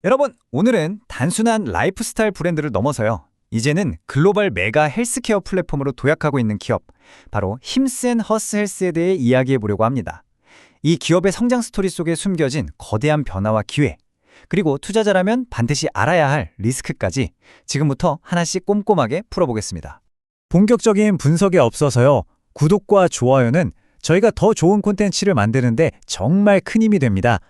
여러분, 오늘은 단순한 라이프스타일 브랜드를 넘어서요. 이제는 글로벌 메가 헬스케어 플랫폼으로 도약하고 있는 기업, 바로 힘스앤허스 헬스에 대해 이야기해 보려고 합니다. 이 기업의 성장 스토리 속에 숨겨진 거대한 변화와 기회, 그리고 투자자라면 반드시 알아야 할 리스크까지 지금부터 하나씩 꼼꼼하게 풀어보겠습니다. 본격적인 분석에 앞서서요. 구독과 좋아요는 저희가 더 좋은 콘텐츠를 만드는데 정말 큰 힘이 됩니다.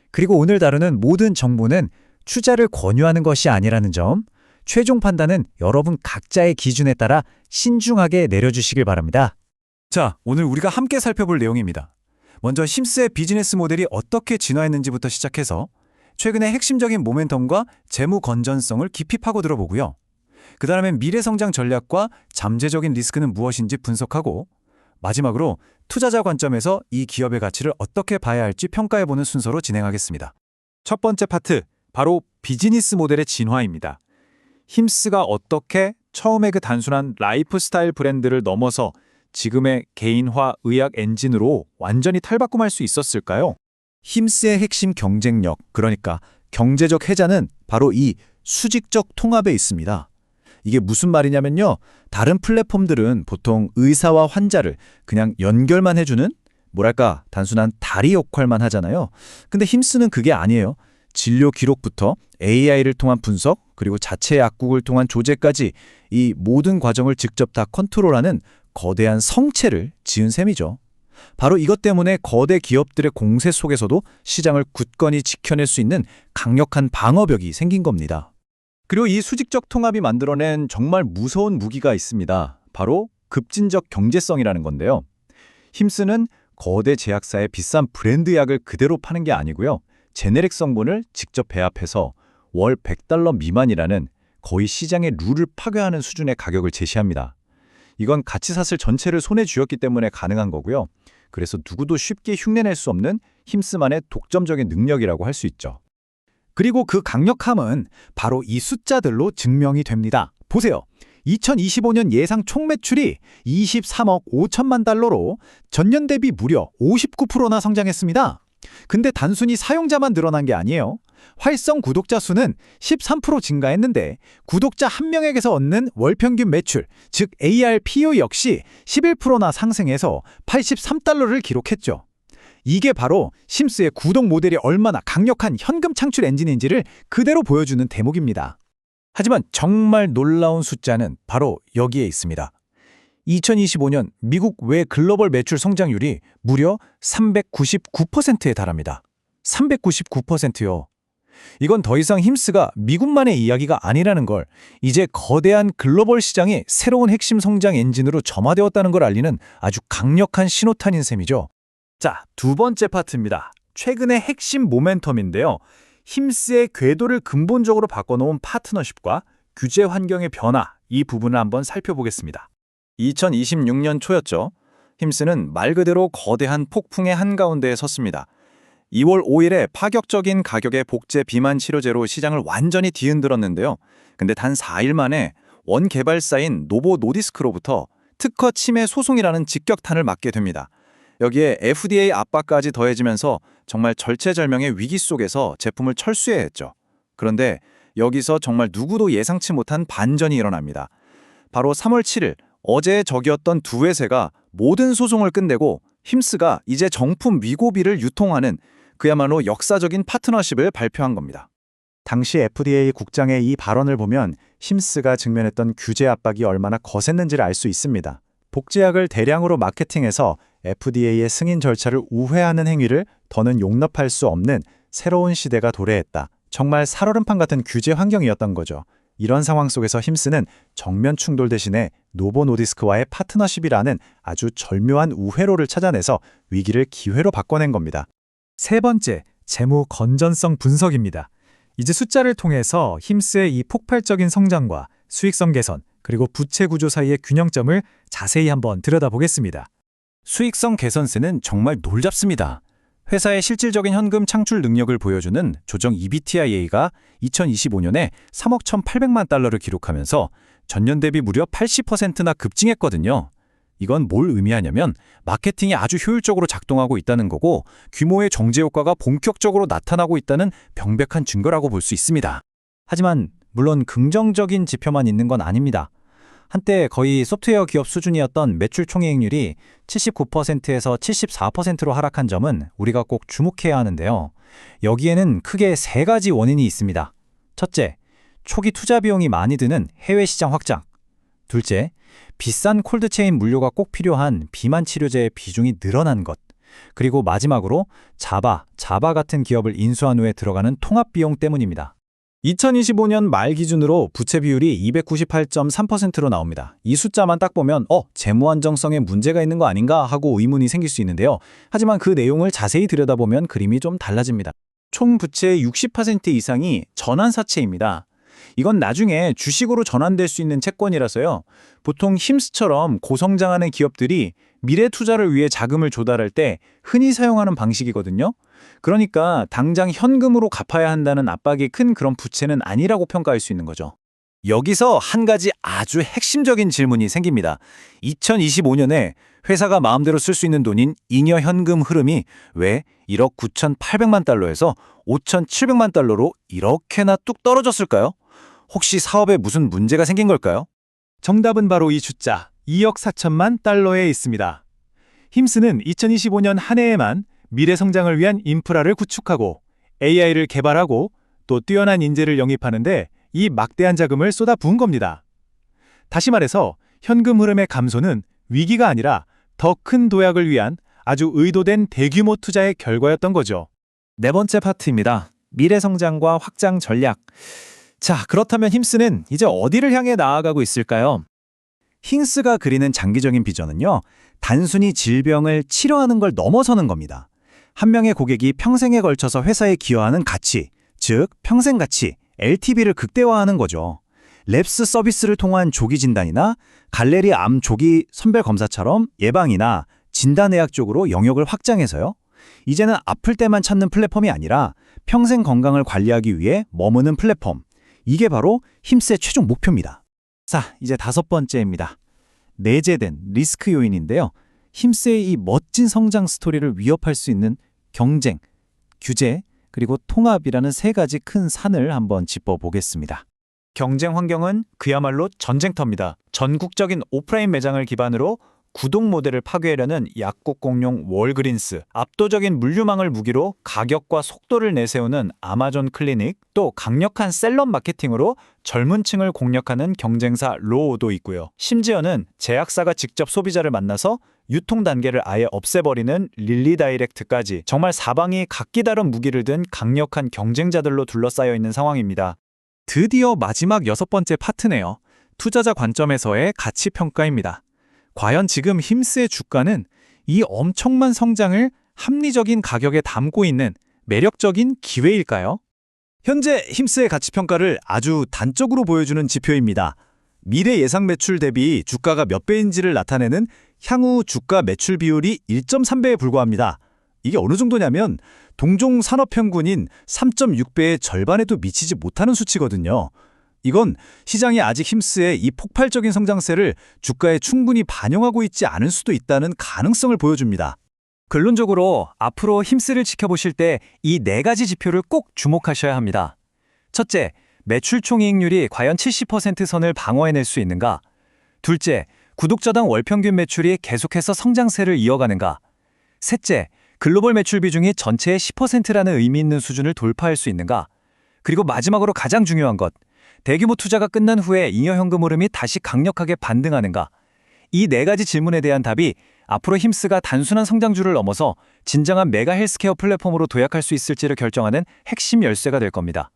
그리고 오늘 다루는 모든 정보는 투자를 권유하는 것이 아니라는 점, 최종 판단은 여러분 각자의 기준에 따라 신중하게 내려주시길 바랍니다. 자, 오늘 우리가 함께 살펴볼 내용입니다. 먼저 힘스의 비즈니스 모델이 어떻게 진화했는지부터 시작해서 최근의 핵심적인 모멘텀과 재무 건전성을 깊이 파고 들어보고요. 그 다음엔 미래 성장 전략과 잠재적인 리스크는 무엇인지 분석하고 마지막으로 투자자 관점에서 이 기업의 가치를 어떻게 봐야 할지 평가해보는 순서로 진행하겠습니다. 첫 번째 파트, 바로 비즈니스 모델의 진화입니다. 힘스가 어떻게 처음에 그 단순한 라이프스타일 브랜드를 넘어서 지금의 개인화 의학 엔진으로 완전히 탈바꿈할 수 있었을까요? 힘스의 핵심 경쟁력, 그러니까 경제적 해자는 바로 이 수직적 통합에 있습니다. 이게 무슨 말이냐면요. 다른 플랫폼들은 보통 의사와 환자를 그냥 연결만 해주는, 뭐랄까, 단순한 다리 역할만 하잖아요. 근데 힘스는 그게 아니에요. 진료 기록부터 AI를 통한 분석, 그리고 자체 약국을 통한 조제까지 이 모든 과정을 직접 다 컨트롤하는 거대한 성체를 지은 셈이죠. 바로 이것 때문에 거대 기업들의 공세 속에서도 시장을 굳건히 지켜낼 수 있는 강력한 방어벽이 생긴 겁니다. 그리고 이 수직적 통합이 만들어낸 정말 무서운 무기가 있습니다. 바로 급진적 경제성이라는 건데요. 힘스는 거대 제약사의 비싼 브랜드 약을 그대로 파는 게 아니고요. 제네릭 성분을 직접 배합해서 월 100달러 미만이라는 거의 시장의 룰을 파괴하는 수준의 가격을 제시합니다. 이건 가치사슬 전체를 손에 쥐었기 때문에 가능한 거고요. 그래서 누구도 쉽게 흉내낼 수 없는 힘스만의 독점적인 능력이라고 할 수 있죠. 그리고 그 강력함은 바로 이 숫자들로 증명이 됩니다. 보세요. 2025년 예상 총 매출이 23억 5천만 달러로 전년 대비 무려 59%나 성장했습니다. 근데 단순히 사용자만 늘어난 게 아니에요. 활성 구독자 수는 13% 증가했는데 구독자 한 명에게서 얻는 월 평균 매출, 즉 ARPU 역시 11%나 상승해서 83달러를 기록했죠. 이게 바로 힘스의 구독 모델이 얼마나 강력한 현금 창출 엔진인지를 그대로 보여주는 대목입니다. 하지만 정말 놀라운 숫자는 바로 여기에 있습니다. 2025년 미국 외 글로벌 매출 성장률이 무려 399%에 달합니다. 399%요. 이건 더 이상 힘스가 미국만의 이야기가 아니라는 걸, 이제 거대한 글로벌 시장이 새로운 핵심 성장 엔진으로 점화되었다는 걸 알리는 아주 강력한 신호탄인 셈이죠. 자, 두 번째 파트입니다. 최근의 핵심 모멘텀인데요. 힘스의 궤도를 근본적으로 바꿔놓은 파트너십과 규제 환경의 변화, 이 부분을 한번 살펴보겠습니다. 2026년 초였죠. 힘스는 말 그대로 거대한 폭풍의 한가운데에 섰습니다. 2월 5일에 파격적인 가격의 복제 비만 치료제로 시장을 완전히 뒤흔들었는데요. 근데 단 4일 만에 원 개발사인 노보 노디스크로부터 특허 침해 소송이라는 직격탄을 맞게 됩니다. 여기에 FDA 압박까지 더해지면서 정말 절체절명의 위기 속에서 제품을 철수해야 했죠. 그런데 여기서 정말 누구도 예상치 못한 반전이 일어납니다. 바로 3월 7일, 어제의 적이었던 두 회사가 모든 소송을 끝내고 힘스가 이제 정품 위고비를 유통하는 그야말로 역사적인 파트너십을 발표한 겁니다. 당시 FDA 국장의 이 발언을 보면 힘스가 직면했던 규제 압박이 얼마나 거셌는지를 알 수 있습니다. 복제약을 대량으로 마케팅해서 FDA의 승인 절차를 우회하는 행위를 더는 용납할 수 없는 새로운 시대가 도래했다. 정말 살얼음판 같은 규제 환경이었던 거죠. 이런 상황 속에서 힘스는 정면 충돌 대신에 노보 노디스크와의 파트너십이라는 아주 절묘한 우회로를 찾아내서 위기를 기회로 바꿔낸 겁니다. 세 번째, 재무 건전성 분석입니다. 이제 숫자를 통해서 힘스의 이 폭발적인 성장과 수익성 개선, 그리고 부채 구조 사이의 균형점을 자세히 한번 들여다보겠습니다. 수익성 개선세는 정말 놀랍습니다. 회사의 실질적인 현금 창출 능력을 보여주는 조정 EBITDA가 2025년에 3억 1,800만 달러를 기록하면서 전년 대비 무려 80%나 급증했거든요. 이건 뭘 의미하냐면 마케팅이 아주 효율적으로 작동하고 있다는 거고 규모의 정제 효과가 본격적으로 나타나고 있다는 명백한 증거라고 볼 수 있습니다. 하지만 물론 긍정적인 지표만 있는 건 아닙니다. 한때 거의 소프트웨어 기업 수준이었던 매출 총이익률이 79%에서 74%로 하락한 점은 우리가 꼭 주목해야 하는데요. 여기에는 크게 세 가지 원인이 있습니다. 첫째, 초기 투자 비용이 많이 드는 해외 시장 확장. 둘째, 비싼 콜드체인 물류가 꼭 필요한 비만 치료제의 비중이 늘어난 것. 그리고 마지막으로 자바 같은 기업을 인수한 후에 들어가는 통합 비용 때문입니다. 2025년 말 기준으로 부채 비율이 298.3%로 나옵니다. 이 숫자만 딱 보면 재무 안정성에 문제가 있는 거 아닌가 하고 의문이 생길 수 있는데요. 하지만 그 내용을 자세히 들여다보면 그림이 좀 달라집니다. 총 부채의 60% 이상이 전환사채입니다. 이건 나중에 주식으로 전환될 수 있는 채권이라서요. 보통 힘스처럼 고성장하는 기업들이 미래 투자를 위해 자금을 조달할 때 흔히 사용하는 방식이거든요. 그러니까 당장 현금으로 갚아야 한다는 압박이 큰 그런 부채는 아니라고 평가할 수 있는 거죠. 여기서 한 가지 아주 핵심적인 질문이 생깁니다. 2025년에 회사가 마음대로 쓸 수 있는 돈인 잉여 현금 흐름이 왜 1억 9,800만 달러에서 5,700만 달러로 이렇게나 뚝 떨어졌을까요? 혹시 사업에 무슨 문제가 생긴 걸까요? 정답은 바로 이 숫자 2억 4천만 달러에 있습니다. 힘스는 2025년 한 해에만 미래 성장을 위한 인프라를 구축하고 AI를 개발하고 또 뛰어난 인재를 영입하는데 이 막대한 자금을 쏟아부은 겁니다. 다시 말해서 현금 흐름의 감소는 위기가 아니라 더 큰 도약을 위한 아주 의도된 대규모 투자의 결과였던 거죠. 네 번째 파트입니다. 미래 성장과 확장 전략. 자, 그렇다면 힘스는 이제 어디를 향해 나아가고 있을까요? 힘스가 그리는 장기적인 비전은요, 단순히 질병을 치료하는 걸 넘어서는 겁니다. 한 명의 고객이 평생에 걸쳐서 회사에 기여하는 가치, 즉 평생 가치, LTV를 극대화하는 거죠. 랩스 서비스를 통한 조기 진단이나 갈레리 암 조기 선별 검사처럼 예방이나 진단의학 쪽으로 영역을 확장해서요. 이제는 아플 때만 찾는 플랫폼이 아니라 평생 건강을 관리하기 위해 머무는 플랫폼. 이게 바로 힘스의 최종 목표입니다. 자, 이제 다섯 번째입니다. 내재된 리스크 요인인데요. 힘스의 이 멋진 성장 스토리를 위협할 수 있는 경쟁, 규제, 그리고 통합이라는 세 가지 큰 산을 한번 짚어보겠습니다. 경쟁 환경은 그야말로 전쟁터입니다. 전국적인 오프라인 매장을 기반으로 구독 모델을 파괴하려는 약국 공룡 월그린스, 압도적인 물류망을 무기로 가격과 속도를 내세우는 아마존 클리닉, 또 강력한 셀럽 마케팅으로 젊은 층을 공략하는 경쟁사 로오도 있고요. 심지어는 제약사가 직접 소비자를 만나서 유통 단계를 아예 없애버리는 릴리 다이렉트까지 정말 사방이 각기 다른 무기를 든 강력한 경쟁자들로 둘러싸여 있는 상황입니다. 드디어 마지막 여섯 번째 파트네요. 투자자 관점에서의 가치 평가입니다. 과연 지금 힘스의 주가는 이 엄청난 성장을 합리적인 가격에 담고 있는 매력적인 기회일까요? 현재 힘스의 가치 평가를 아주 단적으로 보여주는 지표입니다. 미래 예상 매출 대비 주가가 몇 배인지를 나타내는 향후 주가 매출 비율이 1.3배에 불과합니다. 이게 어느 정도냐면 동종 산업 평균인 3.6배의 절반에도 미치지 못하는 수치거든요. 이건 시장이 아직 힘스의 이 폭발적인 성장세를 주가에 충분히 반영하고 있지 않을 수도 있다는 가능성을 보여줍니다. 결론적으로 앞으로 힘스를 지켜보실 때 이 네 가지 지표를 꼭 주목하셔야 합니다. 첫째, 매출 총이익률이 과연 70% 선을 방어해낼 수 있는가? 둘째, 구독자당 월평균 매출이 계속해서 성장세를 이어가는가? 셋째, 글로벌 매출 비중이 전체의 10%라는 의미 있는 수준을 돌파할 수 있는가? 그리고 마지막으로 가장 중요한 것, 대규모 투자가 끝난 후에 잉여 현금 흐름이 다시 강력하게 반등하는가? 이 네 가지 질문에 대한 답이 앞으로 힘스가 단순한 성장주를 넘어서 진정한 메가 헬스케어 플랫폼으로 도약할 수 있을지를 결정하는 핵심 열쇠가 될 겁니다.